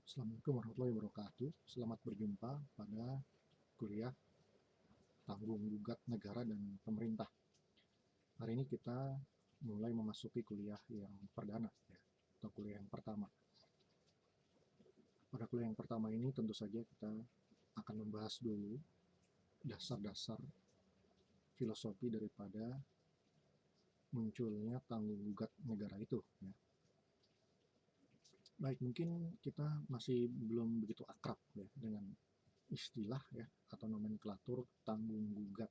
Assalamualaikum warahmatullahi wabarakatuh. Selamat berjumpa pada kuliah tanggung gugat negara dan pemerintah. Hari ini kita mulai memasuki kuliah yang perdana, ya, atau kuliah yang pertama. Pada kuliah yang pertama ini tentu saja kita akan membahas dulu dasar-dasar filosofi daripada munculnya tanggung gugat negara itu, ya. Baik, mungkin kita masih belum begitu akrab, ya, dengan istilah, ya, atau nomenklatur tanggung gugat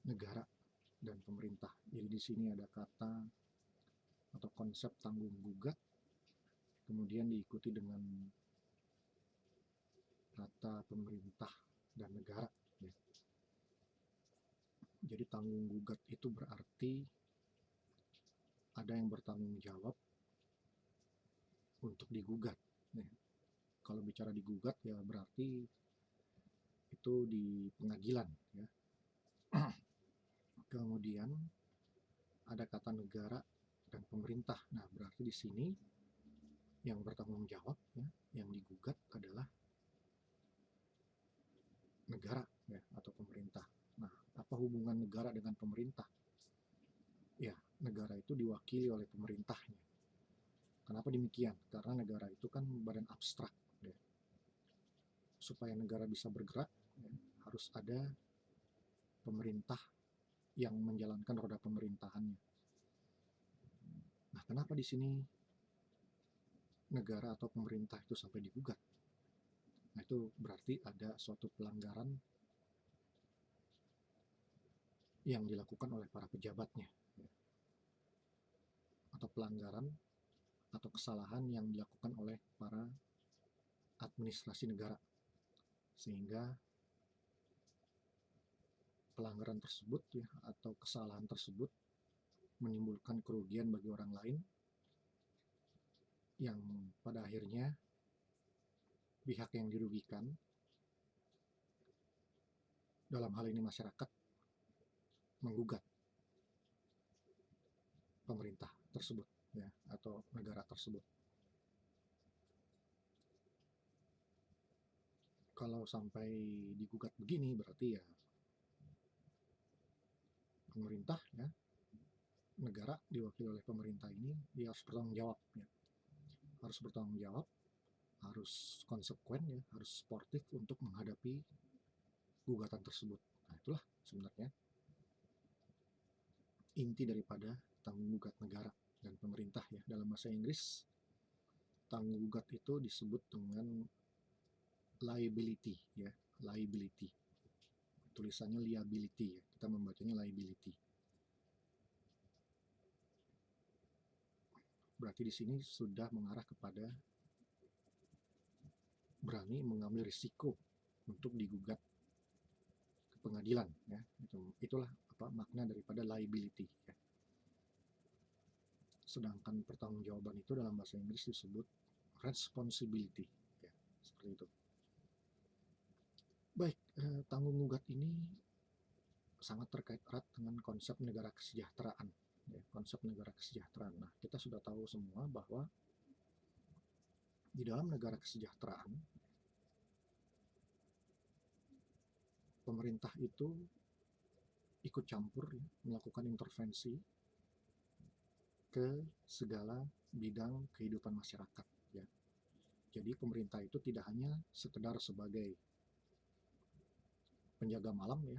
negara dan pemerintah. Jadi di sini ada kata atau konsep tanggung gugat, kemudian diikuti dengan kata pemerintah dan negara, ya. Jadi tanggung gugat itu berarti ada yang bertanggung jawab untuk digugat, ya. Kalau bicara digugat ya berarti itu di pengadilan, ya. Kemudian ada kata negara dan pemerintah. Nah, berarti di sini yang bertanggung jawab, ya, yang digugat adalah negara, ya, atau pemerintah. Nah, apa hubungan negara dengan pemerintah? Ya, negara itu diwakili oleh pemerintahnya. Kenapa demikian? Karena negara itu kan badan abstrak, ya. Supaya negara bisa bergerak, ya, harus ada pemerintah yang menjalankan roda pemerintahannya. Nah, kenapa di sini negara atau pemerintah itu sampai digugat? Nah, itu berarti ada suatu pelanggaran yang dilakukan oleh para pejabatnya, ya. Atau pelanggaran atau kesalahan yang dilakukan oleh para administrasi negara, sehingga pelanggaran tersebut, ya, atau kesalahan tersebut menimbulkan kerugian bagi orang lain yang pada akhirnya pihak yang dirugikan, dalam hal ini masyarakat, menggugat pemerintah tersebut, ya, atau negara tersebut. Kalau sampai digugat begini berarti ya pemerintah, ya, negara diwakili oleh pemerintah ini dia harus bertanggung jawab, ya. Harus bertanggung jawab, harus konsekuen, ya, harus sportif untuk menghadapi gugatan tersebut. Nah, itulah sebenarnya inti daripada tanggung gugat negara dan pemerintah, ya. Dalam bahasa Inggris tanggung gugat itu disebut dengan liability, ya, liability. Tulisannya liability, ya. Kita membacanya liability. Berarti di sini sudah mengarah kepada berani mengambil risiko untuk digugat ke pengadilan, ya. Itulah apa makna daripada liability, ya. Sedangkan pertanggungjawaban itu dalam bahasa Inggris disebut responsibility, ya, seperti itu. Baik, tanggung gugat ini sangat terkait erat dengan konsep negara kesejahteraan, ya, konsep negara kesejahteraan. Nah, kita sudah tahu semua bahwa di dalam negara kesejahteraan pemerintah itu ikut campur, ya, melakukan intervensi ke segala bidang kehidupan masyarakat, ya. Jadi pemerintah itu tidak hanya sekedar sebagai penjaga malam, ya,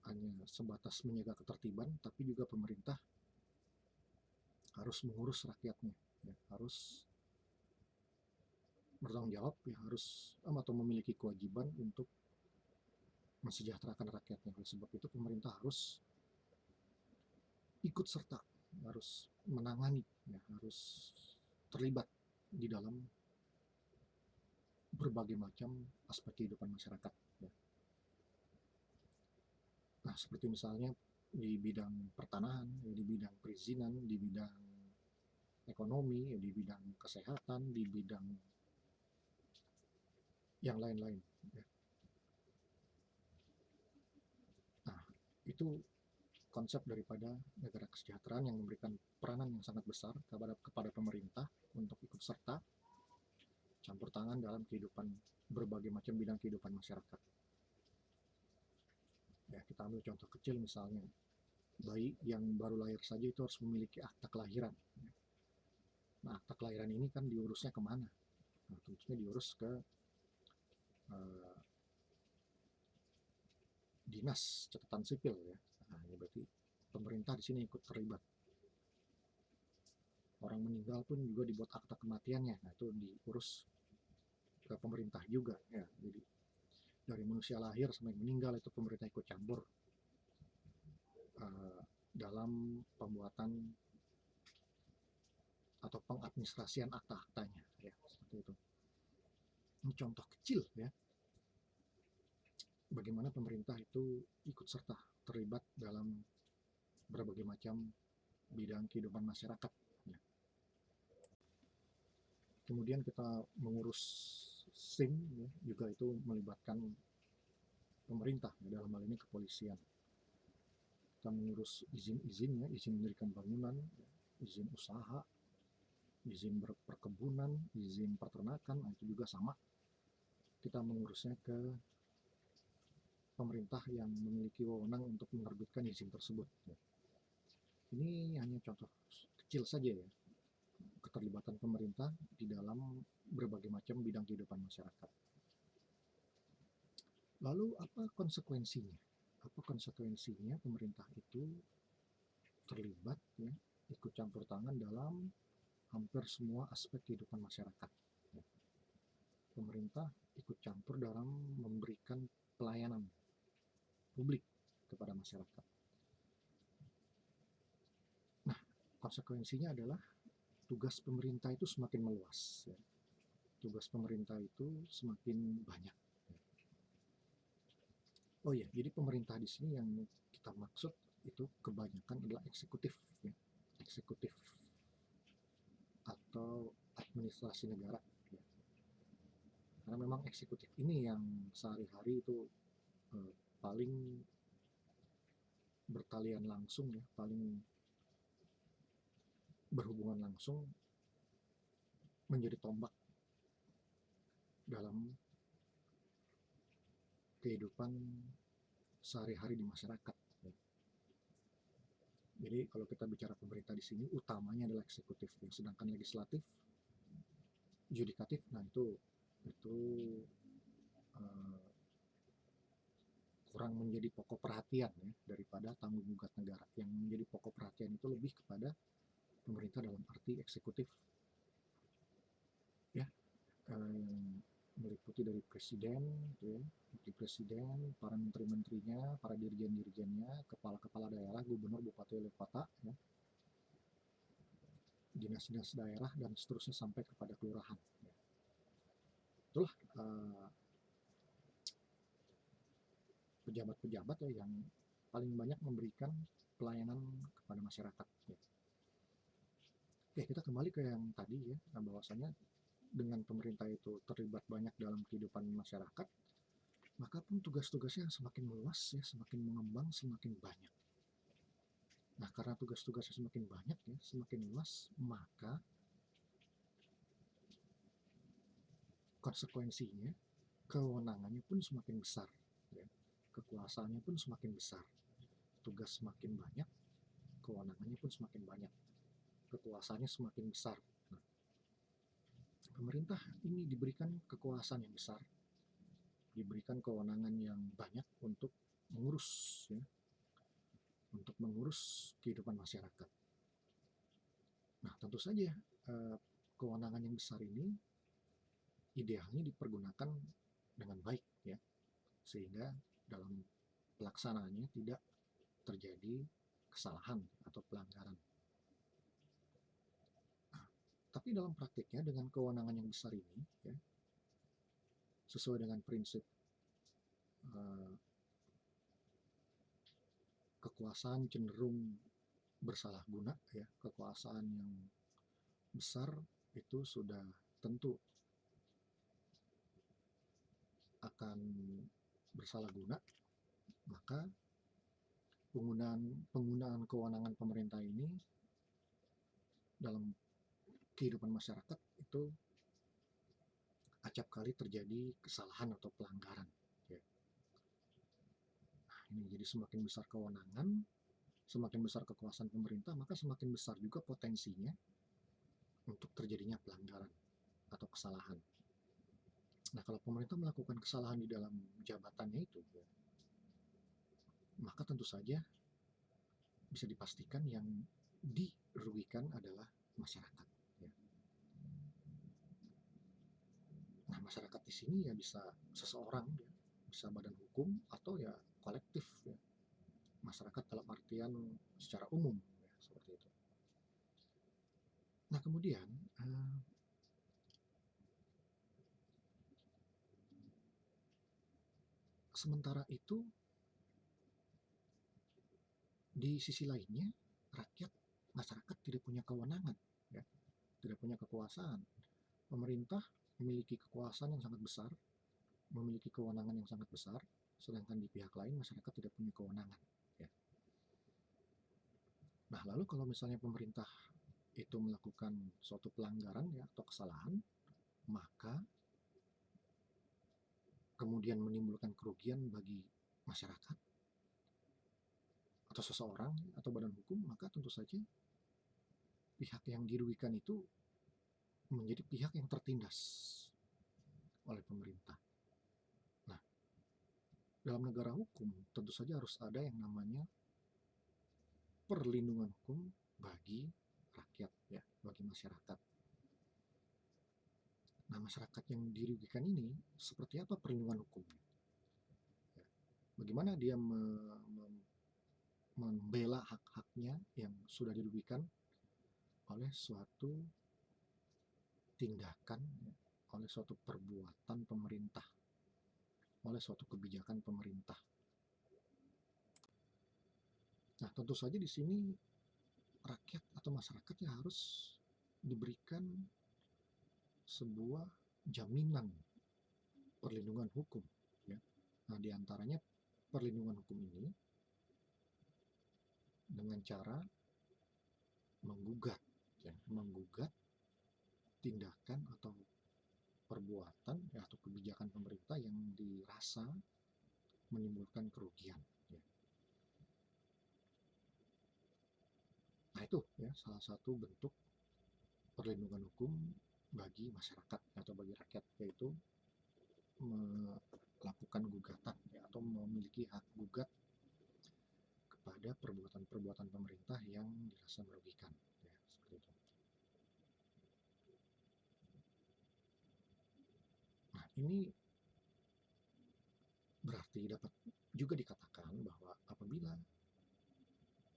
hanya sebatas menjaga ketertiban, tapi juga pemerintah harus mengurus rakyatnya, ya, harus bertanggung jawab, ya, harus atau memiliki kewajiban untuk mensejahterakan rakyatnya. Oleh sebab itu pemerintah harus ikut serta, harus menangani, ya, harus terlibat di dalam berbagai macam aspek kehidupan masyarakat, ya. Nah, seperti misalnya di bidang pertanahan, ya, di bidang perizinan, di bidang ekonomi, ya, di bidang kesehatan, di bidang yang lain-lain, ya. Nah, itu konsep daripada negara kesejahteraan yang memberikan peranan yang sangat besar kepada pemerintah untuk ikut serta campur tangan dalam kehidupan berbagai macam bidang kehidupan masyarakat. Ya, kita ambil contoh kecil misalnya, bayi yang baru lahir saja itu harus memiliki akta kelahiran. Nah, akta kelahiran ini kan diurusnya kemana? Nah, tentunya diurus ke uh, dinas catatan sipil ya. Nah, ini berarti pemerintah di sini ikut terlibat. Orang meninggal pun juga dibuat akta kematiannya. Nah, itu diurus ke pemerintah juga ya. Jadi dari manusia lahir sampai meninggal itu pemerintah ikut campur dalam pembuatan atau pengadministrasian akta-aktanya ya, seperti itu. Ini contoh kecil ya, bagaimana pemerintah itu ikut serta terlibat dalam berbagai macam bidang kehidupan masyarakat ya. Kemudian kita mengurus SIM ya, juga itu melibatkan pemerintah ya, dalam hal ini kepolisian. Kita mengurus izin-izin ya, izin mendirikan bangunan, izin usaha, izin perkebunan, izin peternakan, nah itu juga sama. Kita mengurusnya ke pemerintah yang memiliki wewenang untuk menerbitkan izin tersebut. Ini hanya contoh kecil saja ya, keterlibatan pemerintah di dalam berbagai macam bidang kehidupan masyarakat. Lalu apa konsekuensinya? Apa konsekuensinya pemerintah itu terlibat ya, ikut campur tangan dalam hampir semua aspek kehidupan masyarakat. Pemerintah ikut campur dalam memberikan pelayanan publik kepada masyarakat. Nah, konsekuensinya adalah tugas pemerintah itu semakin meluas. Ya. Tugas pemerintah itu semakin banyak. Oh ya, jadi pemerintah di sini yang kita maksud itu kebanyakan adalah eksekutif, ya. Eksekutif atau administrasi negara. Ya. Karena memang eksekutif ini yang sehari-hari itu paling bertalian langsung ya, paling berhubungan langsung menjadi tombak dalam kehidupan sehari-hari di masyarakat. Ya. Jadi kalau kita bicara pemerintah di sini utamanya adalah eksekutif, ya. Sedangkan legislatif, yudikatif, nah itu uh, kurang menjadi pokok perhatian ya daripada tanggung jawab negara. Yang menjadi pokok perhatian itu lebih kepada pemerintah dalam arti eksekutif ya, yang meliputi dari presiden, gitu ya, wakil presiden, para menteri-menterinya, para dirjen-dirjennya, kepala-kepala daerah, gubernur, bupati, wali kota, ya, dinas-dinas daerah dan seterusnya sampai kepada kelurahan. Ya. Itulah pejabat-pejabat ya yang paling banyak memberikan pelayanan kepada masyarakat. Ya. Oke, kita kembali ke yang tadi ya, bahwasanya dengan pemerintah itu terlibat banyak dalam kehidupan masyarakat, maka pun tugas-tugasnya semakin meluas ya, semakin mengembang, semakin banyak. Nah, karena tugas-tugasnya semakin banyak ya, semakin luas, maka konsekuensinya kewenangannya pun semakin besar ya. Kekuasaannya pun semakin besar. Tugas semakin banyak, kewenangannya pun semakin banyak. Kekuasaannya semakin besar. Nah, pemerintah ini diberikan kekuasaan yang besar, diberikan kewenangan yang banyak untuk mengurus ya, untuk mengurus kehidupan masyarakat. Nah, tentu saja kewenangan yang besar ini idealnya dipergunakan dengan baik ya, sehingga dalam pelaksanaannya tidak terjadi kesalahan atau pelanggaran. Nah, tapi dalam praktiknya dengan kewenangan yang besar ini ya, sesuai dengan prinsip kekuasaan cenderung bersalah guna ya, kekuasaan yang besar itu sudah tentu akan bersalah guna, maka penggunaan kewenangan pemerintah ini dalam kehidupan masyarakat itu acap kali terjadi kesalahan atau pelanggaran. Ya. Nah, ini jadi semakin besar kewenangan, semakin besar kekuasaan pemerintah, maka semakin besar juga potensinya untuk terjadinya pelanggaran atau kesalahan. Nah, kalau pemerintah melakukan kesalahan di dalam jabatannya itu, ya, maka tentu saja bisa dipastikan yang dirugikan adalah masyarakat. Ya. Nah, masyarakat di sini ya bisa seseorang, ya, bisa badan hukum atau ya kolektif, ya. Masyarakat dalam artian secara umum, ya, seperti itu. Nah, kemudian sementara itu di sisi lainnya rakyat, masyarakat tidak punya kewenangan, ya, tidak punya kekuasaan. Pemerintah memiliki kekuasaan yang sangat besar, memiliki kewenangan yang sangat besar, sedangkan di pihak lain masyarakat tidak punya kewenangan. Ya. Nah, lalu kalau misalnya pemerintah itu melakukan suatu pelanggaran, ya, atau kesalahan, maka kemudian menimbulkan kerugian bagi masyarakat atau seseorang atau badan hukum, maka tentu saja pihak yang dirugikan itu menjadi pihak yang tertindas oleh pemerintah. Nah, dalam negara hukum tentu saja harus ada yang namanya perlindungan hukum bagi rakyat, ya, bagi masyarakat. Nah, masyarakat yang dirugikan ini seperti apa perlindungan hukumnya? Ya, bagaimana dia membela hak-haknya yang sudah dirugikan oleh suatu tindakan, ya, oleh suatu perbuatan pemerintah, oleh suatu kebijakan pemerintah. Nah, tentu saja di sini rakyat atau masyarakat ya harus diberikan sebuah jaminan perlindungan hukum, ya. Nah, diantaranya perlindungan hukum ini dengan cara menggugat, ya, menggugat tindakan atau perbuatan, ya, atau kebijakan pemerintah yang dirasa menimbulkan kerugian, ya. Nah, itu ya salah satu bentuk perlindungan hukum bagi masyarakat atau bagi rakyat, yaitu melakukan gugatan, ya, atau memiliki hak gugat kepada perbuatan-perbuatan pemerintah yang dirasa merugikan, ya, seperti itu. Nah, ini berarti dapat juga dikatakan bahwa apabila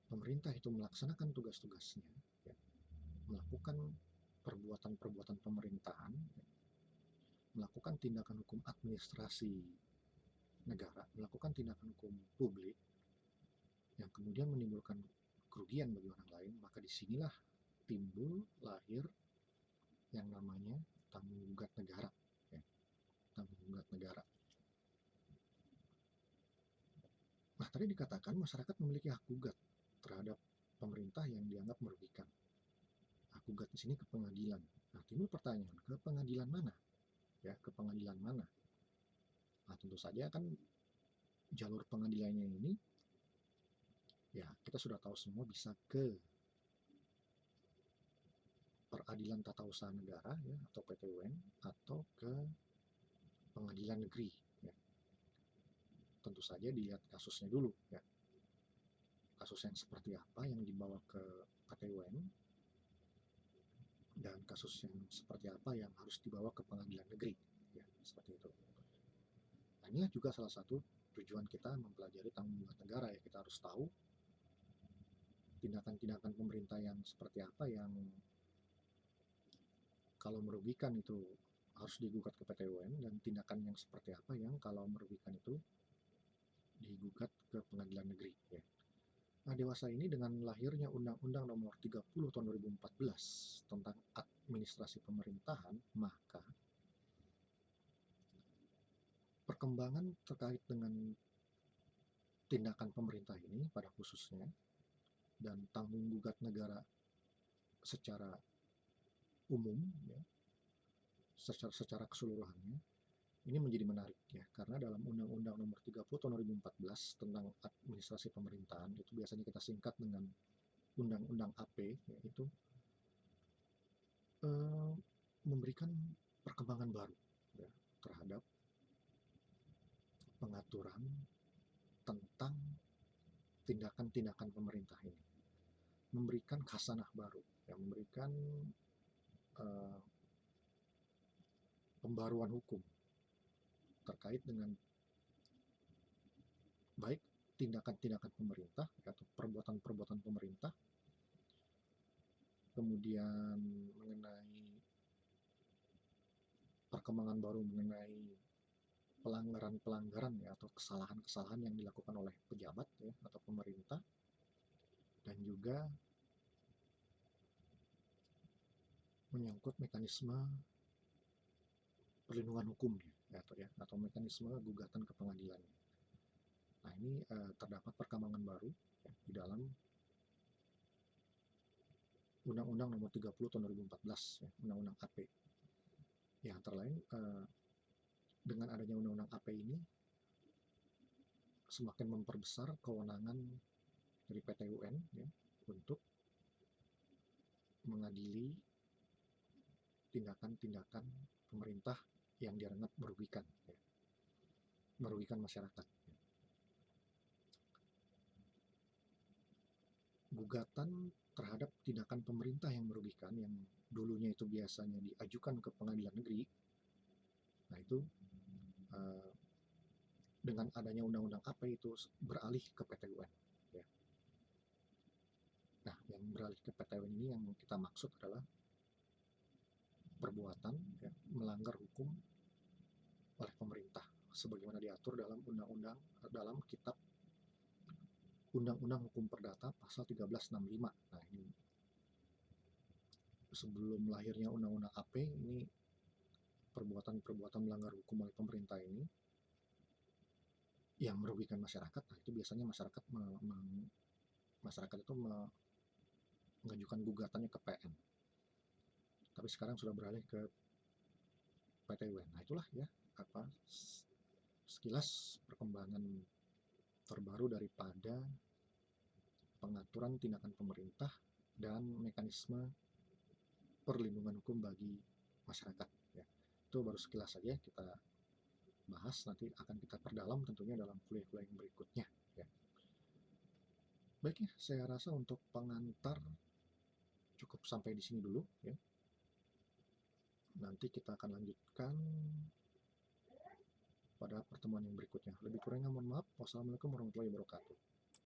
pemerintah itu melaksanakan tugas-tugasnya, ya, melakukan perbuatan-perbuatan pemerintahan, ya, melakukan tindakan hukum administrasi negara, melakukan tindakan hukum publik yang kemudian menimbulkan kerugian bagi orang lain, maka disinilah timbul lahir yang namanya tanggung gugat negara, ya, tanggung gugat negara. Nah, tadi dikatakan masyarakat memiliki hak gugat terhadap pemerintah yang dianggap merugikan. Hak gugat di sini ke pengadilan. Nah, timbul pertanyaan, ke pengadilan mana? Ya, ke pengadilan mana? Nah, tentu saja kan jalur pengadilannya ini, ya, kita sudah tahu semua bisa ke Peradilan Tata Usaha Negara, ya, atau PT UN, atau ke pengadilan negeri, ya. Tentu saja dilihat kasusnya dulu, ya. Kasus yang seperti apa yang dibawa ke PT UN dan kasus yang seperti apa yang harus dibawa ke pengadilan negeri, ya, seperti itu. Nah, inilah juga salah satu tujuan kita mempelajari tanggung jawab negara, ya. Kita harus tahu tindakan-tindakan pemerintah yang seperti apa yang kalau merugikan itu harus digugat ke PT UN, dan tindakan yang seperti apa yang kalau merugikan itu digugat ke pengadilan negeri, ya. Nah, dewasa ini dengan lahirnya Undang-Undang Nomor 30 Tahun 2014 tentang administrasi pemerintahan, maka perkembangan terkait dengan tindakan pemerintah ini pada khususnya dan tanggung gugat negara secara umum, ya, secara keseluruhannya ini menjadi menarik ya, karena dalam Undang-Undang Nomor 30 Tahun 2014 tentang administrasi pemerintahan, itu biasanya kita singkat dengan Undang-Undang AP, yaitu eh, memberikan perkembangan baru ya, terhadap pengaturan tentang tindakan-tindakan pemerintah ini, memberikan khasanah baru, ya, memberikan eh, pembaruan hukum terkait dengan baik tindakan-tindakan pemerintah atau perbuatan-perbuatan pemerintah, kemudian mengenai perkembangan baru mengenai pelanggaran-pelanggaran ya, atau kesalahan-kesalahan yang dilakukan oleh pejabat ya, atau pemerintah, dan juga menyangkut mekanisme perlindungan hukum atau mekanisme gugatan ke pengadilan. Nah, ini terdapat perkembangan baru ya, di dalam Undang-Undang Nomor 30 Tahun 2014 ya, Undang-Undang AP. Ya, antara lain dengan adanya Undang-Undang AP ini semakin memperbesar kewenangan dari PT UN ya, untuk mengadili tindakan-tindakan pemerintah yang dianggap merugikan ya, merugikan masyarakat. Gugatan terhadap tindakan pemerintah yang merugikan, yang dulunya itu biasanya diajukan ke pengadilan negeri, nah itu eh, dengan adanya undang-undang AP itu beralih ke PT UN ya. Nah, yang beralih ke PT UN ini yang kita maksud adalah perbuatan ya, melanggar hukum oleh pemerintah sebagaimana diatur dalam undang-undang, dalam kitab Undang-Undang Hukum Perdata pasal 1365. Nah, ini sebelum lahirnya Undang-Undang AP, ini perbuatan-perbuatan melanggar hukum oleh pemerintah ini yang merugikan masyarakat. Nah, itu biasanya masyarakat itu mengajukan gugatannya ke PN. Tapi sekarang sudah beralih ke PT UN. Nah, itulah ya apa sekilas perkembangan terbaru daripada pengaturan tindakan pemerintah dan mekanisme perlindungan hukum bagi masyarakat ya. Itu baru sekilas saja kita bahas, nanti akan kita perdalam tentunya dalam kuliah-kuliah yang berikutnya ya. Baik ya, saya rasa untuk pengantar cukup sampai di sini dulu ya. Nanti kita akan lanjutkan pada pertemuan yang berikutnya. Lebih kurangnya mohon maaf. Wassalamualaikum warahmatullahi wabarakatuh.